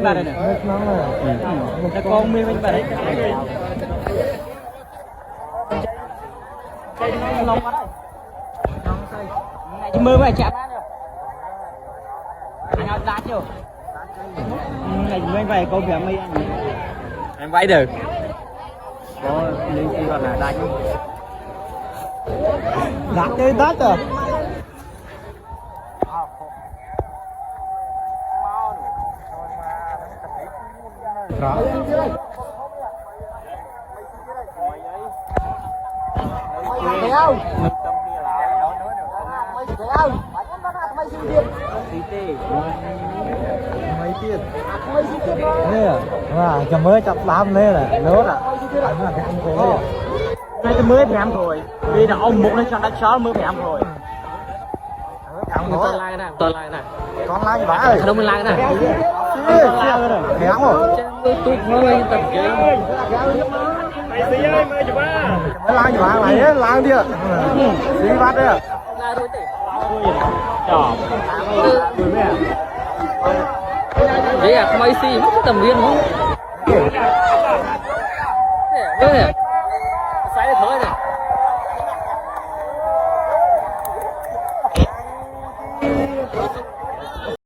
bà đây nè một cái con miên bà đấy lòng quá đấy này chứ mơ mày chạm rồi anh ơi đá chưa này mấy vài câu việc mấy anh vay được có liên chi còn là đánh đánh chơi đất rồi đó thấy không mấy tiền nè à cho mới chặt làm nè là lớn à anh là cái ăn thôi nay tôi mới làm rồi vì là ông một nó cho đánh chó mới làm rồi toàn like nè toàn like vãi ơi đâu mình like nè thèm rồi tôi mới tập game mày xí ơi mày chụp á like chụp á mày á like đi ạ xí bắt đấy à like thôi tỉ chỏ đấy à mày xí mất tầm viên không thế